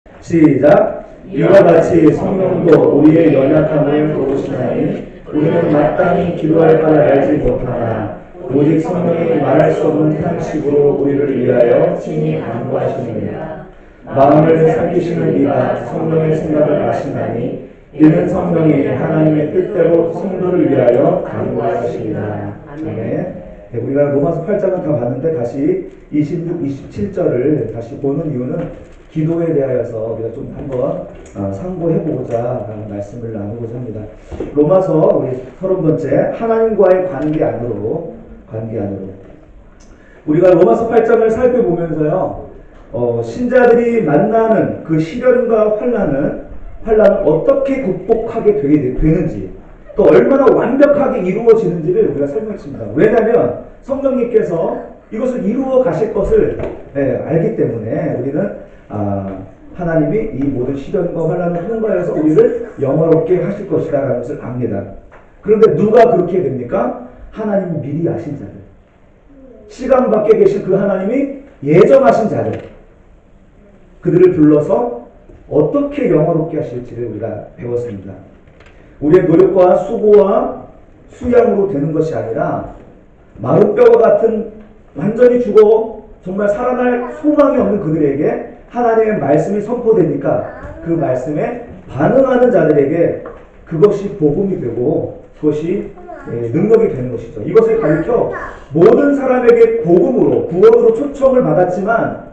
시작. 이와 같이 성령도 우리의 연약함을 도우시나니 우리는 마땅히 기도할 바를 알지 못하나 오직 성령이 말할 수 없는 탄식으로 우리를 위하여 친히 간구하시느니라. 마음을 삼키시는 이가 성령의 생각을 아시나니 이는 성령이 하나님의 뜻대로 성도를 위하여 간구하시리라. 아멘. 네, 우리가 로마서 8장은 다 봤는데 다시 26, 27절을 다시 보는 이유는 기도에 대하여서 우리가 좀 한번 상고해보고자 말씀을 나누고자 합니다. 로마서 우리 30번째 하나님과의 관계 안으로 우리가 로마서 8장을 살펴보면서요 신자들이 만나는 그 시련과 환난을 어떻게 극복하게 되는지 또 얼마나 완벽하게 이루어지는지를 우리가 설명했습니다. 왜냐하면 성령님께서 이것을 이루어 가실 것을 알기 때문에 우리는 하나님이 이 모든 시련과 환난을 통과해서 우리를 영화롭게 하실 것이다 라는 것을 압니다. 그런데 누가 그렇게 됩니까? 하나님이 미리 아신 자들, 시간 밖에 계신 그 하나님이 예정하신 자들, 그들을 불러서 어떻게 영화롭게 하실지를 우리가 배웠습니다. 우리의 노력과 수고와 수양으로 되는 것이 아니라 마른 뼈와 같은 완전히 죽어 정말 살아날 소망이 없는 그들에게 하나님의 말씀이 선포되니까 그 말씀에 반응하는 자들에게 그것이 복음이 되고 그것이 능력이 되는 것이죠. 이것을 가리켜 모든 사람에게 복음으로 구원으로 초청을 받았지만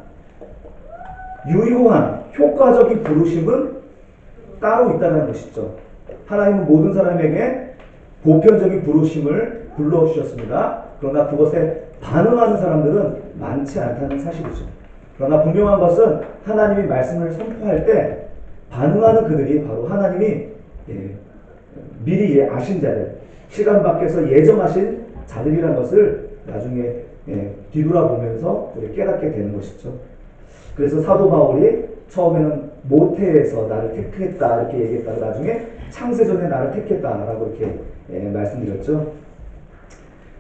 유효한 효과적인 부르심은 따로 있다는 것이죠. 하나님은 모든 사람에게 보편적인 부르심을 불러주셨습니다. 그러나 그것에 반응하는 사람들은 많지 않다는 사실이죠. 그러나 분명한 것은 하나님이 말씀을 선포할 때 반응하는 그들이 바로 하나님이 미리 아신 자들, 시간 밖에서 예정하신 자들이라는 것을 나중에 뒤돌아보면서 우리 깨닫게 되는 것이죠. 그래서 사도 바울이 처음에는 모태에서 나를 택했다 이렇게 얘기했다가 나중에 창세전에 나를 택했다라고 이렇게 말씀드렸죠.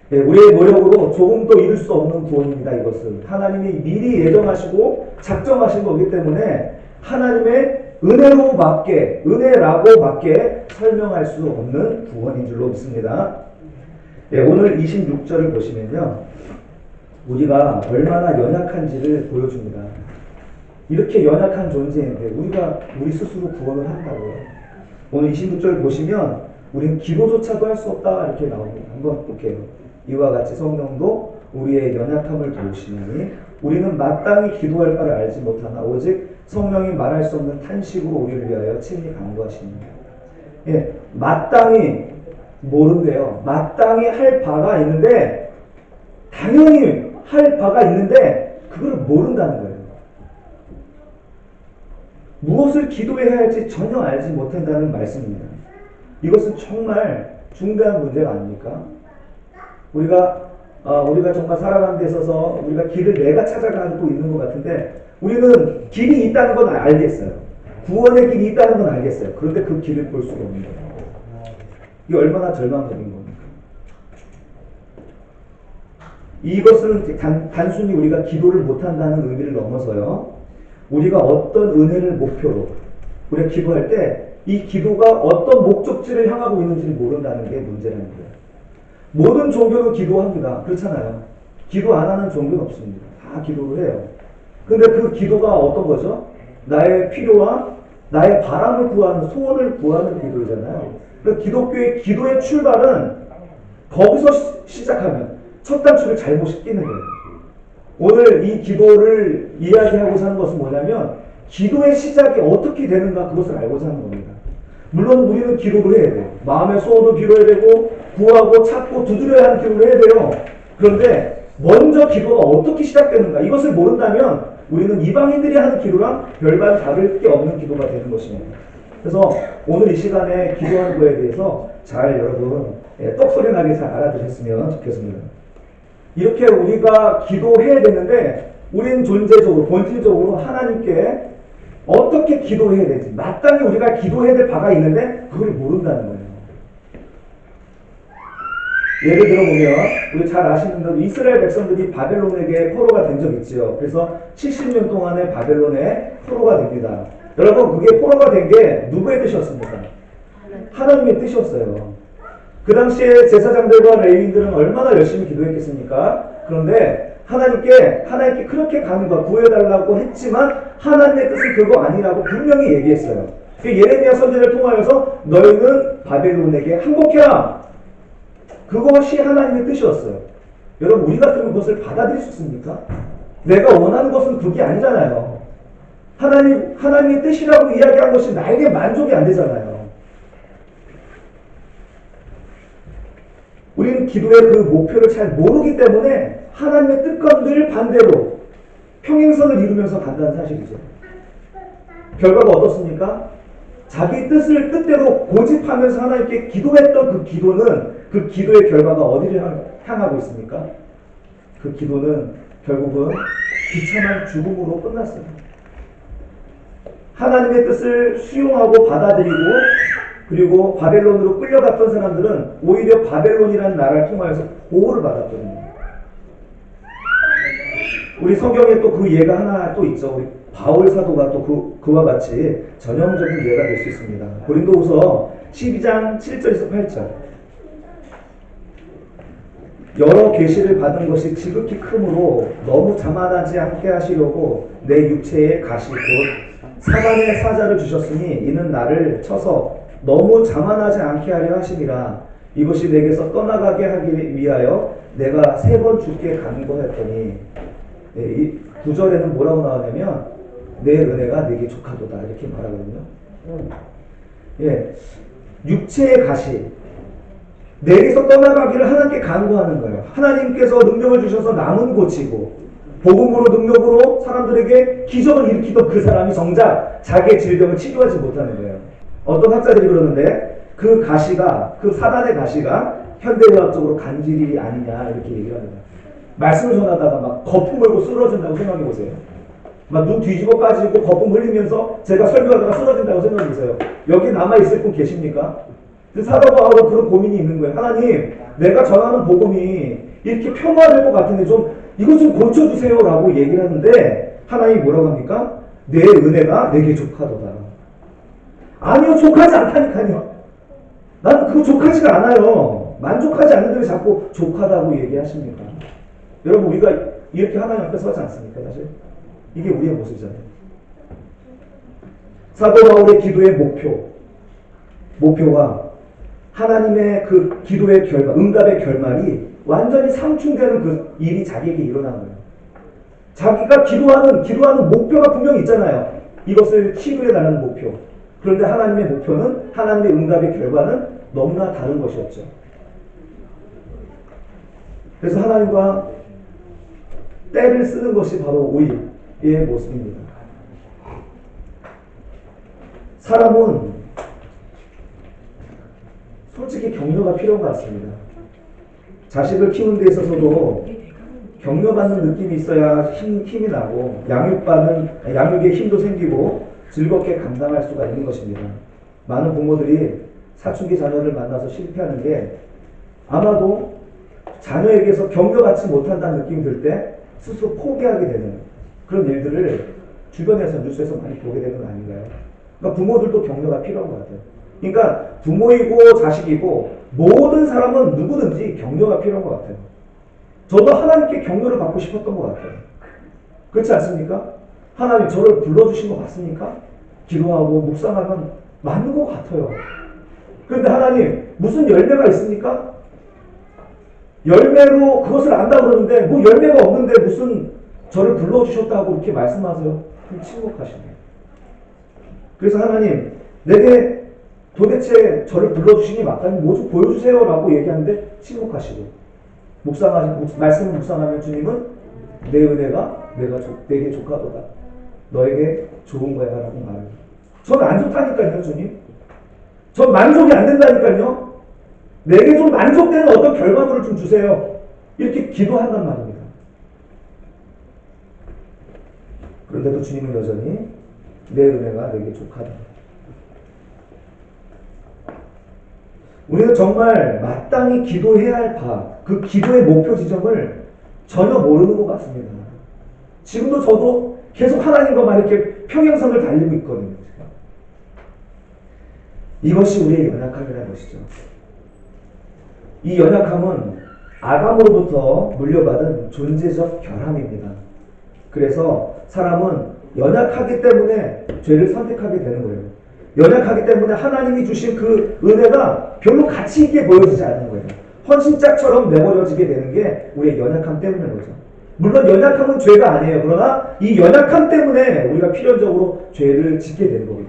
우리의 노력으로 조금도 이룰 수 없는 구원입니다. 이것은 하나님이 미리 예정하시고 작정하신 거기 때문에 하나님의 은혜라고밖에 설명할 수 없는 구원인 줄로 믿습니다. 오늘 26절을 보시면요, 우리가 얼마나 연약한지를 보여줍니다. 이렇게 연약한 존재인데 우리 스스로 구원을 한다고요. 오늘 26절 보시면 우리는 기도조차도 할 수 없다 이렇게 나옵니다. 한번 볼게요. 이와 같이 성령도 우리의 연약함을 도우시니 우리는 마땅히 기도할 바를 알지 못하나 오직 성령이 말할 수 없는 탄식으로 우리를 위하여 친히 간구하십니다. 마땅히 모른대요. 마땅히 할 바가 있는데 당연히 할 바가 있는데 그걸 모른다는 거예요. 무엇을 기도해야 할지 전혀 알지 못한다는 말씀입니다. 이것은 정말 중대한 문제가 아닙니까? 우리가 정말 살아가는 데 있어서 우리가 길을 내가 찾아가고 있는 것 같은데 우리는 길이 있다는 건 알겠어요. 구원의 길이 있다는 건 알겠어요. 그런데 그 길을 볼 수가 없는 거예요. 이게 얼마나 절망적인 겁니까? 이것은 단순히 우리가 기도를 못한다는 의미를 넘어서요, 우리가 어떤 은혜를 목표로 우리가 기도할 때 이 기도가 어떤 목적지를 향하고 있는지를 모른다는 게 문제라는 거예요. 모든 종교는 기도합니다. 그렇잖아요. 기도 안 하는 종교는 없습니다. 다 기도를 해요. 근데 그 기도가 어떤 거죠? 나의 필요와 나의 바람을 구하는, 소원을 구하는 기도잖아요. 그래서 기독교의 기도의 출발은 거기서 시작하면 첫 단추를 잘못 끼는 거예요. 오늘 이 기도를 이야기하고자 하는 것은 뭐냐면 기도의 시작이 어떻게 되는가 그것을 알고자 하는 겁니다. 물론 우리는 기도를 해야 돼요. 마음의 소원도 빌어야 되고 구하고 찾고 두드려야 하는 기도를 해야 돼요. 그런데 먼저 기도가 어떻게 시작되는가 이것을 모른다면 우리는 이방인들이 하는 기도랑 별반 다를 게 없는 기도가 되는 것입니다. 그래서 오늘 이 시간에 기도하는 거에 대해서 잘 여러분 똑소리 나게 잘 알아두셨으면 좋겠습니다. 이렇게 우리가 기도해야 되는데 우리는 존재적으로 본질적으로 하나님께 어떻게 기도해야 되지, 마땅히 우리가 기도해야 될 바가 있는데 그걸 모른다는 거예요. 예를 들어보면 우리 잘 아시는 대로 이스라엘 백성들이 바벨론에게 포로가 된 적 있지요. 그래서 70년 동안의 바벨론의 포로가 됩니다. 여러분, 그게 포로가 된 게 누구의 뜻이었습니까? 하나님의 뜻이었어요. 그 당시에 제사장들과 레위인들은 얼마나 열심히 기도했겠습니까? 그런데 하나님께 그렇게 간과 구해달라고 했지만 하나님의 뜻은 그거 아니라고 분명히 얘기했어요. 예레미야 선지자를 통하여서 너희는 바벨론에게 항복해라. 그것이 하나님의 뜻이었어요. 여러분, 우리 같으면 그것을 받아들일 수 있습니까? 내가 원하는 것은 그게 아니잖아요. 하나님의 뜻이라고 이야기한 것이 나에게 만족이 안 되잖아요. 우리는 기도의 그 목표를 잘 모르기 때문에 하나님의 뜻과 늘 반대로 평행선을 이루면서 간다는 사실이죠. 결과가 어떻습니까? 자기 뜻대로 고집하면서 하나님께 기도했던 그 기도는, 그 기도의 결과가 어디를 향하고 있습니까? 그 기도는 결국은 비참한 죽음으로 끝났어요. 하나님의 뜻을 수용하고 받아들이고 그리고 바벨론으로 끌려갔던 사람들은 오히려 바벨론이라는 나라를 통하여서 보호를 받았거든요. 우리 성경에 또 그 예가 하나 또 있죠. 우리 바울 사도가 또 그와 같이 전형적인 예가 될 수 있습니다. 고린도후서 12장 7절에서 8절. 여러 계시를 받은 것이 지극히 크므로 너무 자만하지 않게 하시려고 내 육체에 가시 곧 사단의 사자를 주셨으니 이는 나를 쳐서 너무 자만하지 않게 하려 하심이라. 이것이 내게서 떠나가게 하기 위하여 내가 3번 주께 간구하였더니, 이 9절에는 뭐라고 나오냐면 내 은혜가 내게 족하도다 이렇게 말하거든요. 육체의 가시, 내게서 떠나가기를 하나님께 간구하는 거예요. 하나님께서 능력을 주셔서 남은 고치고 복음으로 능력으로 사람들에게 기적을 일으키던 그 사람이 정작 자기의 질병을 치료하지 못하는 거예요. 어떤 학자들이 그러는데 그 가시가, 그 사단의 가시가 현대의학적으로 간질이 아니냐 이렇게 얘기를 합니다. 말씀을 전하다가 막 거품 물고 쓰러진다고 생각해보세요. 막 눈 뒤집어 빠지고 거품 흘리면서 제가 설교하다가 쓰러진다고 생각해보세요. 여기 남아있을 분 계십니까? 사도 바울은 그런 고민이 있는 거예요. 하나님, 내가 전하는 복음이 이렇게 평화될 것 같은데 이것 좀 고쳐주세요 라고 얘기를 하는데 하나님이 뭐라고 합니까? 내 은혜가 내게 족하도다. 아니요, 족하지 않다니까요. 난 그거 족하지가 않아요. 만족하지 않는데 왜 자꾸 족하다고 얘기하십니까? 여러분, 우리가 이렇게 하나님 앞에 서지 않습니까? 사실 이게 우리의 모습이잖아요. 사도 바울의 기도의 목표가 하나님의 그 기도의 결과, 응답의 결말이 완전히 상충되는 그 일이 자기에게 일어나는 거예요. 자기가 기도하는 목표가 분명히 있잖아요. 이것을 치유해달라는 목표. 그런데 하나님의 목표는, 하나님의 응답의 결과는 너무나 다른 것이었죠. 그래서 하나님과 때를 쓰는 것이 바로 오일의 모습입니다. 사람은 솔직히 격려가 필요한 것 같습니다. 자식을 키우는 데 있어서도 격려받는 느낌이 있어야 힘이 나고 양육의 힘도 생기고 즐겁게 감당할 수가 있는 것입니다. 많은 부모들이 사춘기 자녀를 만나서 실패하는 게 아마도 자녀에게서 격려받지 못한다는 느낌이 들 때 스스로 포기하게 되는 그런 일들을 주변에서 뉴스에서 많이 보게 되는 거 아닌가요? 그러니까 부모들도 격려가 필요한 것 같아요. 그러니까 부모이고 자식이고 모든 사람은 누구든지 격려가 필요한 것 같아요. 저도 하나님께 격려를 받고 싶었던 것 같아요. 그렇지 않습니까? 하나님 저를 불러주신 거 맞습니까? 기도하고 묵상하면 맞는 것 같아요. 그런데 하나님 무슨 열매가 있습니까? 열매로 그것을 안다 그러는데 뭐 열매가 없는데 무슨 저를 불러주셨다고 이렇게 말씀하세요? 그럼 침묵하시네요. 그래서 하나님 내게 도대체 저를 불러주시니 맞다니 뭐 좀 보여주세요 라고 얘기하는데 침묵하시고 말씀을 묵상하면 주님은 내 은혜가 내게 족하도다. 너에게 좋은 거야 라고 말해요. 전 안 좋다니까요 주님. 전 만족이 안 된다니까요. 내게 좀 만족되는 어떤 결과물을 좀 주세요. 이렇게 기도한단 말입니다. 그런데도 주님은 여전히 내 은혜가 내게 족하다. 우리는 정말 마땅히 기도해야 할 그 기도의 목표 지점을 전혀 모르는 것 같습니다. 지금도 저도 계속 하나님과 막 이렇게 평행선을 달리고 있거든요. 이것이 우리의 연약함이라는 것이죠. 이 연약함은 아담으로부터 물려받은 존재적 결함입니다. 그래서 사람은 연약하기 때문에 죄를 선택하게 되는 거예요. 연약하기 때문에 하나님이 주신 그 은혜가 별로 가치 있게 보여지지 않는 거예요. 헌신짝처럼 내버려지게 되는 게 우리의 연약함 때문인 거죠. 물론 연약함은 죄가 아니에요. 그러나 이 연약함 때문에 우리가 필연적으로 죄를 짓게 되는 거거든요.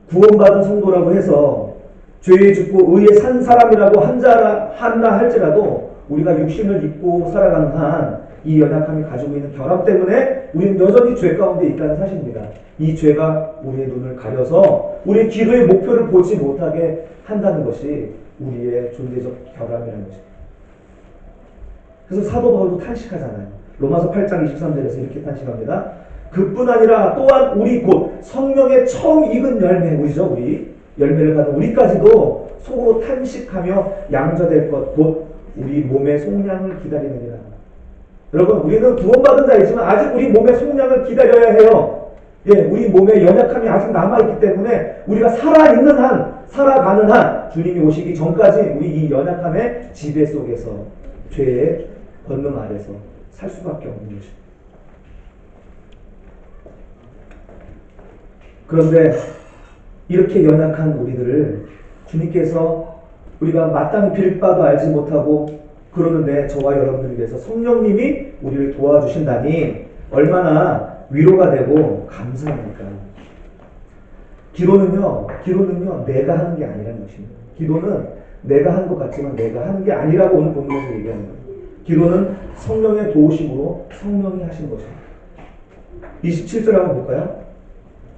구원받은 성도라고 해서 죄에 죽고 의에 산 사람이라고 한다 할지라도 우리가 육신을 입고 살아가는 한 이 연약함이 가지고 있는 결함 때문에 우리는 여전히 죄 가운데 있다는 사실입니다. 이 죄가 우리의 눈을 가려서 우리의 기도의 목표를 보지 못하게 한다는 것이 우리의 존재적 결함이라는 것입니다. 그래서 사도 바울도 탄식하잖아요. 로마서 8장 23절에서 이렇게 탄식합니다. 그뿐 아니라 또한 우리 곧 성령의 처음 익은 열매, 우리죠, 우리 열매를 받은 우리까지도 속으로 탄식하며 양저될 것 곧 우리 몸의 속량을 기다리느니라. 여러분, 우리는 구원받은 자이지만 아직 우리 몸의 속량을 기다려야 해요. 예, 우리 몸에 연약함이 아직 남아있기 때문에 우리가 살아있는 한, 살아가는 한 주님이 오시기 전까지 우리 이 연약함의 지배 속에서 죄의 권능 아래서 살 수밖에 없는 것입니다. 그런데 이렇게 연약한 우리들을 주님께서 우리가 마땅히 빌 바도 알지 못하고 그러는데 저와 여러분들을 위해서 성령님이 우리를 도와주신다니 얼마나 위로가 되고 감사합니까? 기도는요 내가 하는 게 아니라는 것입니다. 기도는 내가 한 것 같지만 내가 하는 게 아니라고 오늘 본문에서 얘기하는 거예요. 기도는 성령의 도우심으로 성령이 하신 것입니다. 27절 한번 볼까요?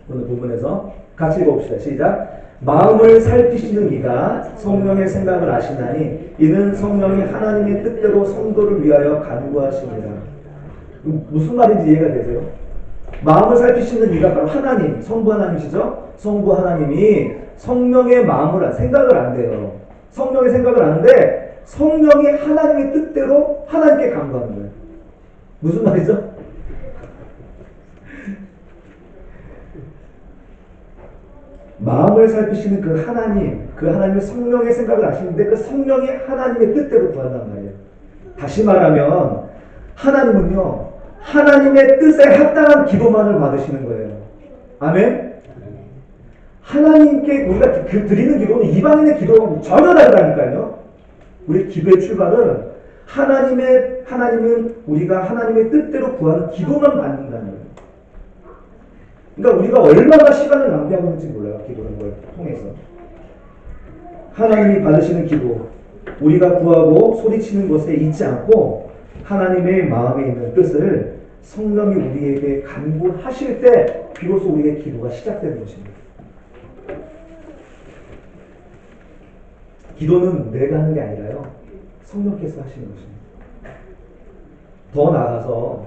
오늘 본문에서 같이 읽어봅시다. 시작. 마음을 살피시는 이가 성령의 생각을 아시나니 이는 성령이 하나님의 뜻대로 성도를 위하여 간구하십니다. 무슨 말인지 이해가 되세요? 마음을 살피시는 이가 바로 하나님, 성부 하나님이시죠? 성부 하나님이 성령의 마음을 생각을 안 돼요. 성령의 생각을 아는데 성령이 하나님의 뜻대로 하나님께 간구하는 거예요. 무슨 말이죠? 마음을 살피시는 그 하나님의 성령의 생각을 아시는데 그 성령이 하나님의 뜻대로 구한단 말이에요. 다시 말하면 하나님은요, 하나님의 뜻에 합당한 기도만을 받으시는 거예요. 아멘? 하나님께 우리가 드리는 기도는 이방인의 기도하고 전혀 다르다니까요. 우리 기도의 출발은 하나님은 우리가 하나님의 뜻대로 구하는 기도만 받는다는 거예요. 그러니까 우리가 얼마나 시간을 낭비하고 있는지 몰라요. 기도하는 걸 통해서. 하나님이 받으시는 기도, 우리가 구하고 소리치는 것에 잊지 않고 하나님의 마음에 있는 뜻을 성령이 우리에게 간구하실 때 비로소 우리의 기도가 시작되는 것입니다. 기도는 내가 하는 게 아니라요, 성령께서 하시는 것입니다. 더 나아가서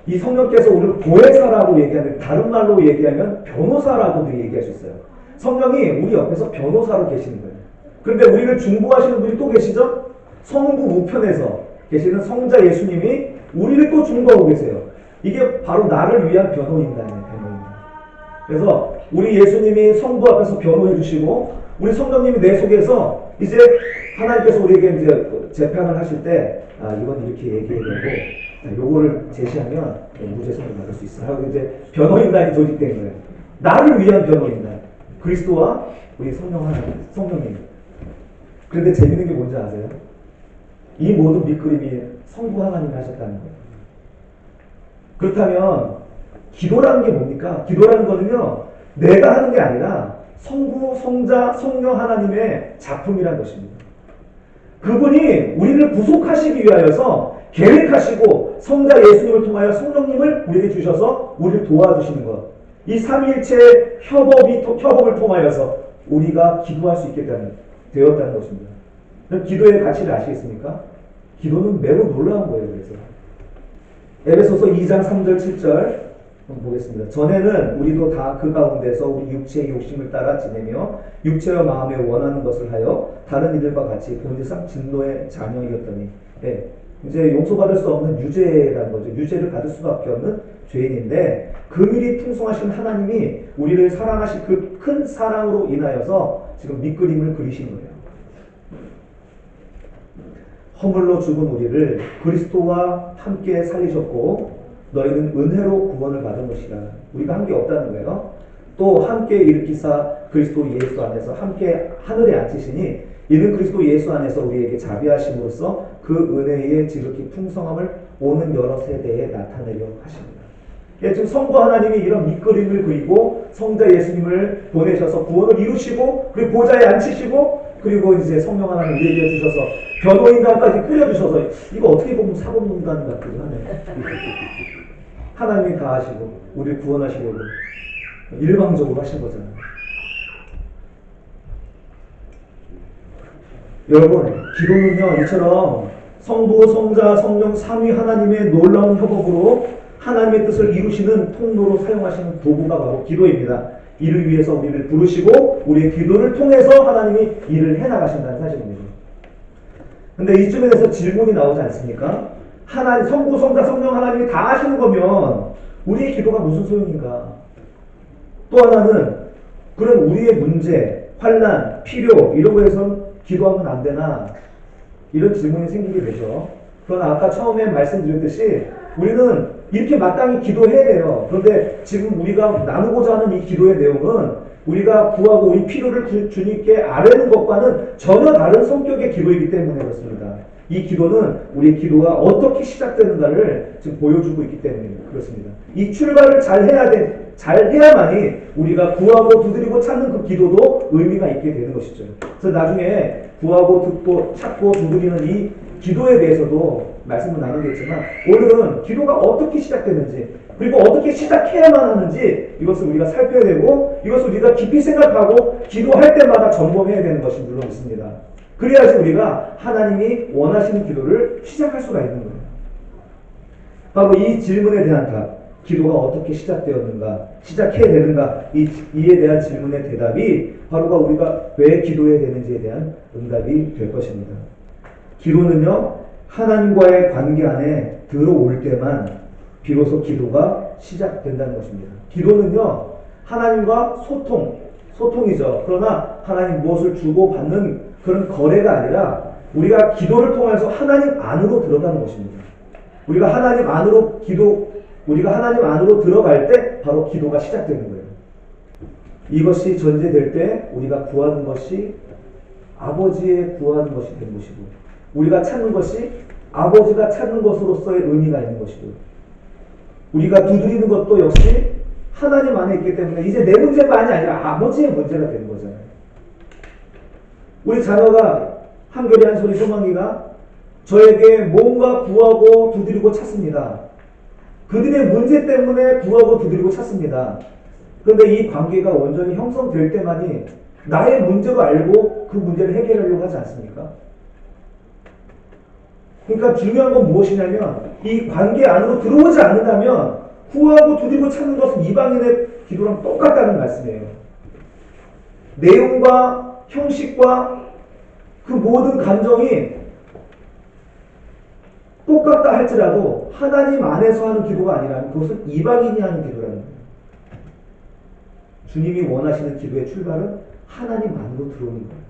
이 성령께서 우리를 보혜사라고 얘기하는데 다른 말로 얘기하면 변호사라고도 얘기할 수 있어요. 성령이 우리 옆에서 변호사로 계시는 거예요. 그런데 우리를 중보하시는 분이 또 계시죠? 성부 우편에서 계시는 성자 예수님이 우리를 또 중보하고 계세요. 이게 바로 나를 위한 변호인단이에요. 변호인. 그래서 우리 예수님이 성부 앞에서 변호해 주시고 우리 성령님이 내 속에서 이제 하나님께서 우리에게 이제 재판을 하실 때 이건 이렇게 얘기해야 되고 요거를 제시하면 무죄성을 받을 수 있어 하고 이제 변호인단이 조직된 거예요. 나를 위한 변호인단. 그리스도와 우리 성령님. 그런데 재밌는 게 뭔지 아세요? 이 모든 밑그림이 성부 하나님이 하셨다는 거예요. 그렇다면 기도라는 게 뭡니까? 기도라는 거는요, 내가 하는 게 아니라 성부, 성자, 성령 하나님의 작품이란 것입니다. 그분이 우리를 구속하시기 위하여서 계획하시고 성자 예수님을 통하여 성령님을 우리에게 주셔서 우리를 도와주시는 것. 이 삼위일체의 협업을 통하여서 우리가 기도할 수 있게 되었다는 것입니다. 그럼 기도의 가치를 아시겠습니까? 기도는 매우 놀라운 거예요. 그래서 에베소서 2장 3절 7절 보겠습니다. 전에는 우리도 다 그 가운데서 우리 육체의 욕심을 따라 지내며 육체와 마음에 원하는 것을 하여 다른 이들과 같이 본질상 진노의 자녀이었더니 이제 용서받을 수 없는 유죄라는 거죠. 유죄를 받을 수밖에 없는 죄인인데 긍휼이 풍성하신 하나님이 우리를 사랑하신 그 큰 사랑으로 인하여서 지금 밑그림을 그리신 거예요. 허물로 죽은 우리를 그리스도와 함께 살리셨고 너희는 은혜로 구원을 받은 것이라. 우리가 한 게 없다는 거예요. 또 함께 일으키사 그리스도 예수 안에서 함께 하늘에 앉히시니 이는 그리스도 예수 안에서 우리에게 자비하심으로써 그 은혜의 지극히 풍성함을 오는 여러 세대에 나타내려 하십니다. 예, 지금 성부 하나님이 이런 밑그림을 그리고 성자 예수님을 보내셔서 구원을 이루시고 그리고 보좌에 앉히시고 그리고 이제 성령 하나님 우리에게 주셔서 변호인단까지 꾸려주셔서 이거 어떻게 보면 사법농단 같기도 하네. 하나님이 다 하시고 우리를 구원하시려고 일방적으로 하신 거잖아요. 여러분, 기도는요 이처럼 성부, 성자, 성령 삼위 하나님의 놀라운 협업으로 하나님의 뜻을 이루시는 통로로 사용하시는 도구가 바로 기도입니다. 이를 위해서 우리를 부르시고 우리의 기도를 통해서 하나님이 일을 해나가신다는 사실입니다. 근데 이쯤에 대해서 질문이 나오지 않습니까? 하나님, 성부, 성자, 성령 하나님이 다 하시는 거면 우리의 기도가 무슨 소용인가? 또 하나는 그런 우리의 문제, 환난, 필요 이런 거에선 기도하면 안 되나? 이런 질문이 생기게 되죠. 그러나 아까 처음에 말씀드렸듯이 우리는 이렇게 마땅히 기도해야 돼요. 그런데 지금 우리가 나누고자 하는 이 기도의 내용은 우리가 구하고 우리 필요를 주님께 아뢰는 것과는 전혀 다른 성격의 기도이기 때문에 그렇습니다. 이 기도는 우리의 기도가 어떻게 시작되는가를 지금 보여주고 있기 때문에 그렇습니다. 이 출발을 잘 해야만이 우리가 구하고 두드리고 찾는 그 기도도 의미가 있게 되는 것이죠. 그래서 나중에 구하고 듣고 찾고 두드리는 이 기도에 대해서도 말씀을 나누겠지만 오늘은 기도가 어떻게 시작되는지 그리고 어떻게 시작해야만 하는지 이것을 우리가 살펴야 되고 이것을 우리가 깊이 생각하고 기도할 때마다 점검해야 되는 것이 물론 있습니다. 그래야지 우리가 하나님이 원하시는 기도를 시작할 수가 있는 거예요. 바로 이 질문에 대한 답, 기도가 어떻게 시작되었는가, 시작해야 되는가, 이에 대한 질문의 대답이 바로가 우리가 왜 기도해야 되는지에 대한 응답이 될 것입니다. 기도는요, 하나님과의 관계 안에 들어올 때만 비로소 기도가 시작된다는 것입니다. 기도는요, 하나님과 소통이죠. 그러나 하나님 무엇을 주고받는 그런 거래가 아니라 우리가 기도를 통해서 하나님 안으로 들어가는 것입니다. 우리가 하나님 안으로 들어갈 때 바로 기도가 시작되는 거예요. 이것이 전제될 때 우리가 구하는 것이 아버지의 구하는 것이 되는 것이고 우리가 찾는 것이 아버지가 찾는 것으로서의 의미가 있는 것이고 우리가 두드리는 것도 역시 하나님 안에 있기 때문에 이제 내 문제만이 아니라 아버지의 문제가 되는 거잖아요. 우리 자녀가 한결이 한 소리 소망이가 저에게 뭔가 구하고 두드리고 찾습니다. 그들의 문제 때문에 구하고 두드리고 찾습니다. 그런데 이 관계가 온전히 형성될 때만이 나의 문제로 알고 그 문제를 해결하려고 하지 않습니까? 그러니까 중요한 건 무엇이냐면 이 관계 안으로 들어오지 않는다면 구하고 두드리고 찾는 것은 이방인의 기도랑 똑같다는 말씀이에요. 내용과 형식과 그 모든 감정이 똑같다 할지라도 하나님 안에서 하는 기도가 아니라면 그것은 이방인이 하는 기도라는 거예요. 주님이 원하시는 기도의 출발은 하나님 안으로 들어오는 거예요.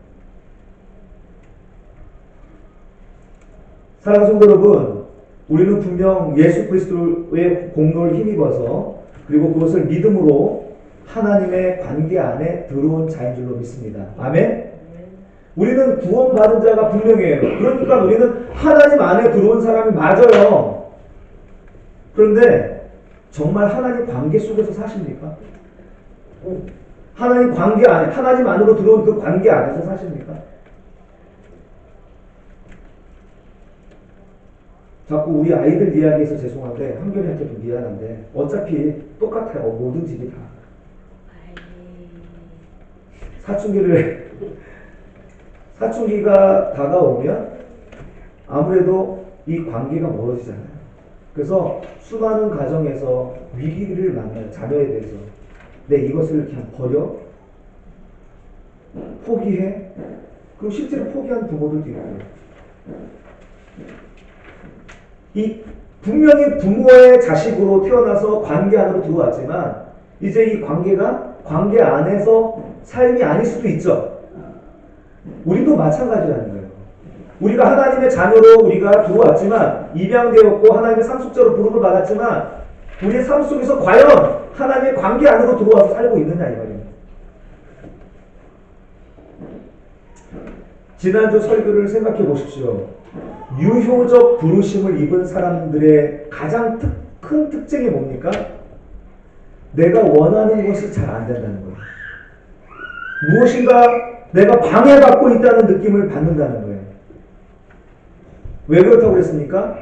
사랑하는 성도 여러분, 우리는 분명 예수 그리스도의 공로를 힘입어서 그리고 그것을 믿음으로 하나님의 관계 안에 들어온 자인 줄로 믿습니다. 아멘? 우리는 구원받은 자가 분명해요. 그러니까 우리는 하나님 안에 들어온 사람이 맞아요. 그런데 정말 하나님 관계 속에서 사십니까? 하나님 관계 안에, 하나님 안으로 들어온 그 관계 안에서 사십니까? 자꾸 우리 아이들 이야기해서 죄송한데 한결이한테 좀 미안한데 어차피 똑같아요. 모든 집이 다. 사춘기가 다가오면 아무래도 이 관계가 멀어지잖아요. 그래서 수많은 가정에서 위기를 만나요. 자녀에 대해서. 내 이것을 그냥 버려? 포기해? 그리고 실제로 포기한 부모들도 있고요. 이 분명히 부모의 자식으로 태어나서 관계 안으로 들어왔지만 이제 이 관계가 관계 안에서 삶이 아닐 수도 있죠. 우리도 마찬가지라는 거예요. 우리가 하나님의 자녀로 우리가 들어왔지만 입양되었고 하나님의 상속자로 부름을 받았지만 우리의 삶 속에서 과연 하나님의 관계 안으로 들어와서 살고 있느냐 이 말입니다. 지난주 설교를 생각해 보십시오. 유효적 부르심을 입은 사람들의 가장 큰 특징이 뭡니까? 내가 원하는 것이 잘 안 된다는 거예요. 무엇인가 내가 방해받고 있다는 느낌을 받는다는 거예요. 왜 그렇다고 그랬습니까?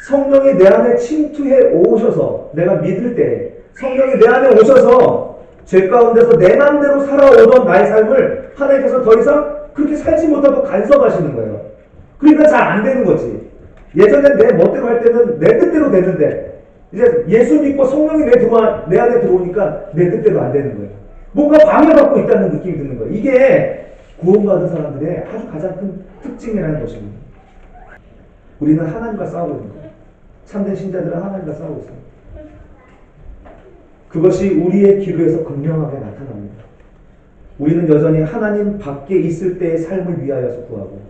성령이 내 안에 침투해 오셔서 내가 믿을 때 성령이 내 안에 오셔서 죄 가운데서 내 마음대로 살아오던 나의 삶을 하나님께서 더 이상 그렇게 살지 못하고 간섭하시는 거예요. 그러니까 잘 안 되는 거지. 예전에 내 멋대로 할 때는 내 뜻대로 됐는데 이제 예수 믿고 성령이 내 안에 들어오니까 내 뜻대로 안 되는 거예요. 뭔가 방해받고 있다는 느낌이 드는 거예요. 이게 구원받은 사람들의 아주 가장 큰 특징이라는 것입니다. 우리는 하나님과 싸우고 있는 거예요. 참된 신자들은 하나님과 싸우고 있어요. 그것이 우리의 기도에서 극명하게 나타납니다. 우리는 여전히 하나님 밖에 있을 때의 삶을 위하여서 구하고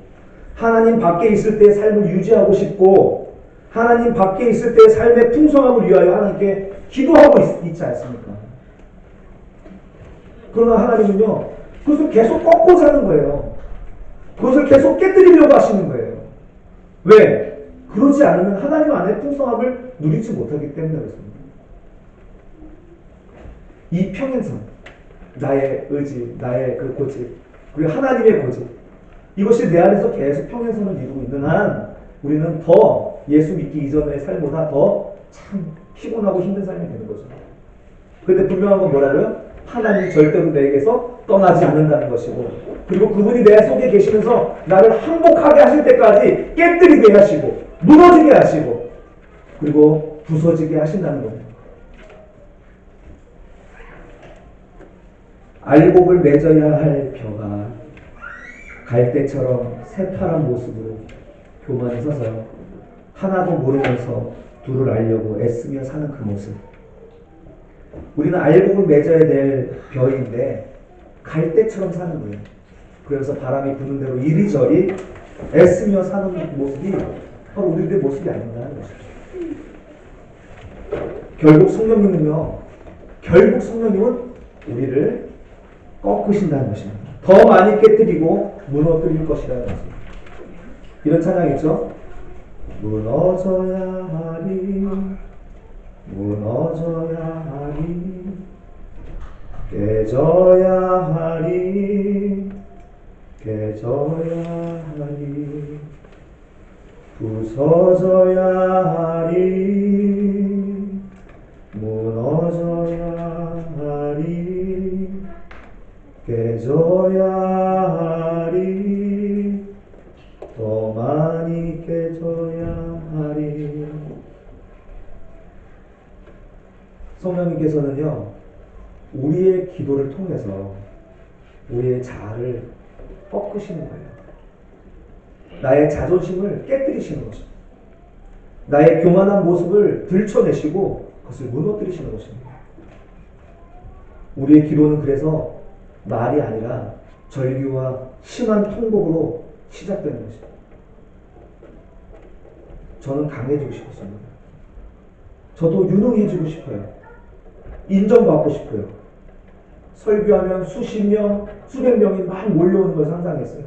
하나님 밖에 있을 때의 삶을 유지하고 싶고 하나님 밖에 있을 때의 삶의 풍성함을 위하여 하나님께 기도하고 있지 않습니까? 그러나 하나님은요, 그것을 계속 꺾고 사는 거예요. 그것을 계속 깨뜨리려고 하시는 거예요. 왜? 그러지 않으면 하나님 안에 풍성함을 누리지 못하기 때문에 그렇습니다. 이 평행선, 나의 의지, 나의 그 고집, 그리고 하나님의 고집, 이것이 내 안에서 계속 평행선을 이루고 있는 한 우리는 더 예수 믿기 이전의 삶보다 더 참 피곤하고 힘든 삶이 되는 거죠. 그런데 분명한 건 뭐라고요? 하나님 절대로 내게서 떠나지 않는다는 것이고 그리고 그분이 내 속에 계시면서 나를 항복하게 하실 때까지 깨뜨리게 하시고 무너지게 하시고 그리고 부서지게 하신다는 겁니다. 알곡을 맺어야 할 벼가 갈대처럼 새파란 모습으로 교만에 서서 하나도 모르면서 둘을 알려고 애쓰며 사는 그 모습. 우리는 알곡을 맺어야 될 벼인데 갈대처럼 사는 거예요. 그래서 바람이 부는 대로 이리저리 애쓰며 사는 모습이 바로 우리들의 모습이 아닌가라는 것이죠. 결국 성령님은 우리를 꺾으신다는 것입니다. 더 많이 깨뜨리고 무너뜨릴 것이라는 것입니다. 이런 찬양 있죠? 무너져야 하리 무너져야 하리 깨져야 하리 깨져야 하리 부서져야 하리 무너져야 하리 깨져야 하리 더 많이 깨져야 하리. 성령님께서는요 우리의 기도를 통해서 우리의 자아를 꺾으시는 거예요. 나의 자존심을 깨뜨리시는 것입니다. 나의 교만한 모습을 들춰내시고 그것을 무너뜨리시는 것입니다. 우리의 기도는 그래서 말이 아니라 절규와 심한 통곡으로 시작되는 것입니다. 저는 강해지고 싶었습니다. 저도 유능해지고 싶어요. 인정받고 싶어요. 설교하면 수십 명, 수백 명이 막 몰려오는 걸 상상했어요.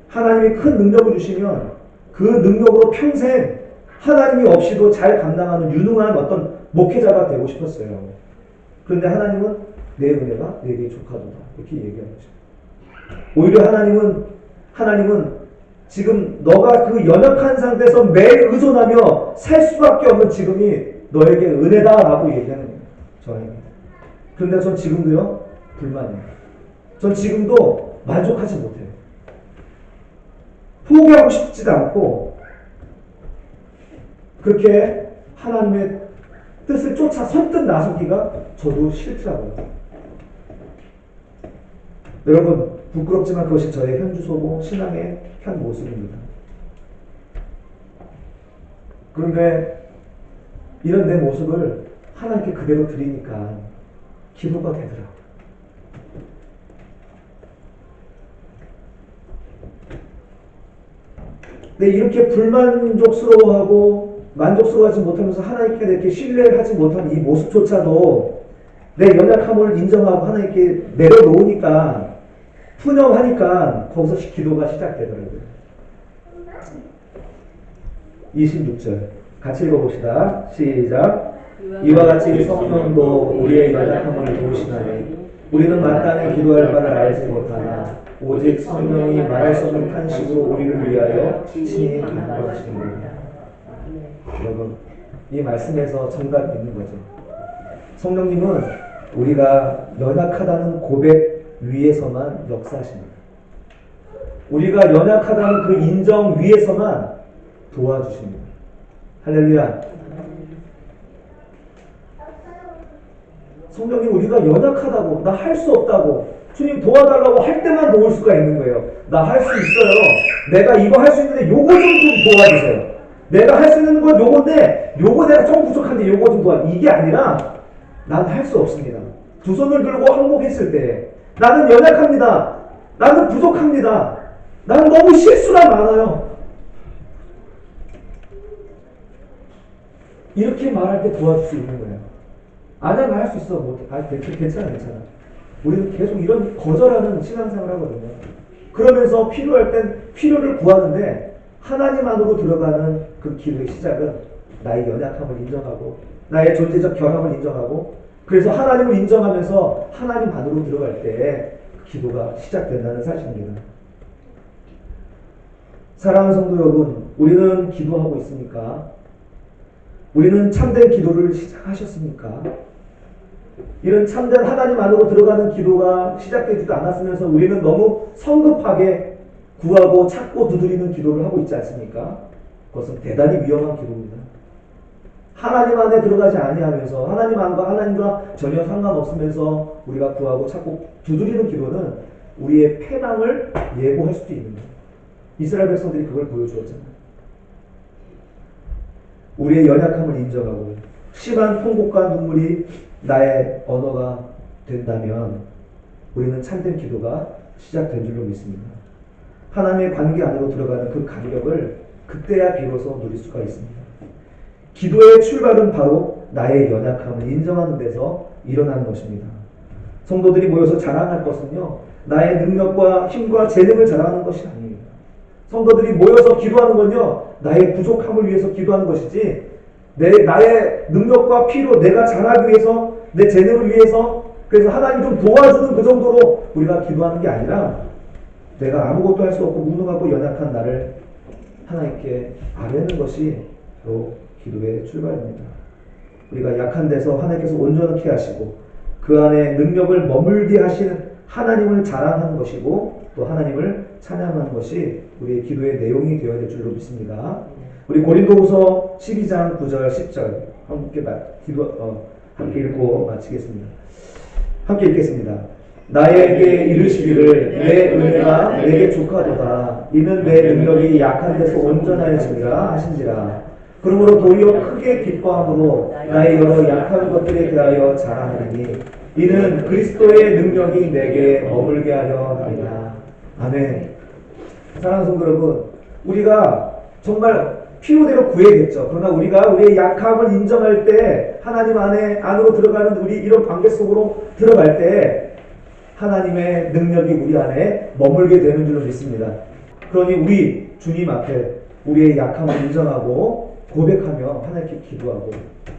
하나님이 큰 능력을 주시면 그 능력으로 평생 하나님이 없이도 잘 감당하는 유능한 어떤 목회자가 되고 싶었어요. 그런데 하나님은 내 은혜가 내게 족하도다 이렇게 얘기하는 것입니다. 오히려 하나님은 지금 너가 그 연약한 상태에서 매일 의존하며 살 수밖에 없는 지금이 너에게 은혜다라고 얘기하는 거예요. 저에게. 그런데 전 지금도요 불만이에요. 전 지금도 만족하지 못해요. 포기하고 싶지도 않고 그렇게 하나님의 뜻을 쫓아 선뜻 나서기가 저도 싫더라고요. 여러분 부끄럽지만 그것이 저의 현주소고 신앙의 현 모습입니다. 그런데 이런 내 모습을 하나님께 그대로 드리니까 기도가 되더라고요. 근데 이렇게 불만족스러워하고 만족스러워하지 못하면서 하나님께 이렇게 신뢰를 하지 못한 이 모습조차도 내 연약함을 인정하고 하나님께 내려놓으니까 푸념하니까 거기서 기도가 시작되더라고요. 26절 같이 읽어봅시다. 시작. 이와 같이 성령도 우리의 연약함을 도우시나니 우리는 마땅히 기도할 바를 알지 못하나 오직 성령이 말할 수 없는 탄식으로 우리를 위하여 친히 간구하시느니라. 여러분, 이 말씀에서 정답이 있는 거죠. 성령님은 우리가 연약하다는 고백 위에서만 역사하십니다. 우리가 연약하다는 그 인정 위에서만 도와주십니다. 할렐루야. 성령님, 우리가 연약하다고, 나 할 수 없다고, 주님 도와달라고 할 때만 도울 수가 있는 거예요. 나 할 수 있어요. 내가 이거 할 수 있는데 요거 좀 도와주세요. 내가 할 수 있는 건 요건데 요거 내가 좀 부족한데 요거 좀 도와. 이게 아니라 난 할 수 없습니다. 두 손을 들고 항복했을 때 나는 연약합니다. 나는 부족합니다. 나는 너무 실수가 많아요. 이렇게 말할 때 도와줄 수 있는 거예요. 아니야, 나 할 수 있어. 뭐, 괜찮아. 우리는 계속 이런 거절하는 신앙생활을 하거든요. 그러면서 필요할 땐 필요를 구하는데 하나님 안으로 들어가는 그 기도의 시작은 나의 연약함을 인정하고 나의 존재적 결함을 인정하고 그래서 하나님을 인정하면서 하나님 안으로 들어갈 때 기도가 시작된다는 사실입니다. 사랑하는 성도 여러분, 우리는 기도하고 있습니까? 우리는 참된 기도를 시작하셨습니까? 이런 참된 하나님 안으로 들어가는 기도가 시작되지도 않았으면서 우리는 너무 성급하게 구하고 찾고 두드리는 기도를 하고 있지 않습니까? 그것은 대단히 위험한 기도입니다. 하나님 안에 들어가지 아니하면서 하나님 안과 하나님과 전혀 상관없으면서 우리가 구하고 찾고 두드리는 기도는 우리의 패망을 예고할 수도 있는 거예요. 이스라엘 백성들이 그걸 보여주었잖아요. 우리의 연약함을 인정하고 심한 통곡과 눈물이 나의 언어가 된다면 우리는 참된 기도가 시작된 줄로 믿습니다. 하나님의 관계 안으로 들어가는 그 감격을 그때야 비로소 누릴 수가 있습니다. 기도의 출발은 바로 나의 연약함을 인정하는 데서 일어나는 것입니다. 성도들이 모여서 자랑할 것은요, 나의 능력과 힘과 재능을 자랑하는 것이 아닙니다. 성도들이 모여서 기도하는 건요, 나의 부족함을 위해서 기도하는 것이지 나의 능력과 피로 내가 잘하기 위해서 내 재능을 위해서 그래서 하나님 좀 도와주는 그 정도로 우리가 기도하는 게 아니라 내가 아무것도 할 수 없고 무능하고 연약한 나를 하나님께 아뢰는 것이 바로 기도의 출발입니다. 우리가 약한 데서 하나님께서 온전하게 하시고 그 안에 능력을 머물게 하시는 하나님을 자랑하는 것이고 또 하나님을 찬양하는 것이 우리의 기도의 내용이 되어야 될 줄로 믿습니다. 우리 고린도후서 12장 9절 10절 함께 읽고 마치겠습니다. 함께 읽겠습니다. 나에게 이르시기를 내 은혜가 내게 족하도다. 이는 내 능력이 약한 데서 온전하여지리라 하신지라. 그러므로 도리어 크게 기뻐함으로 나의 여러 약한 것들에 대하여 자랑하니 이는 그리스도의 능력이 내게 머물게 하려 합니다. 아멘. 사랑하는 성도 여러분, 우리가 정말 필요대로 구해야겠죠. 그러나 우리가 우리의 약함을 인정할 때 하나님 안으로 들어가는 우리 이런 관계 속으로 들어갈 때 하나님의 능력이 우리 안에 머물게 되는 줄로 믿습니다. 그러니 우리 주님 앞에 우리의 약함을 인정하고 고백하며 하나님께 기도하고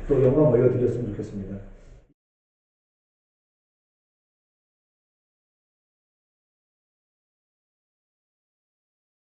또 영광 올려드렸으면 좋겠습니다.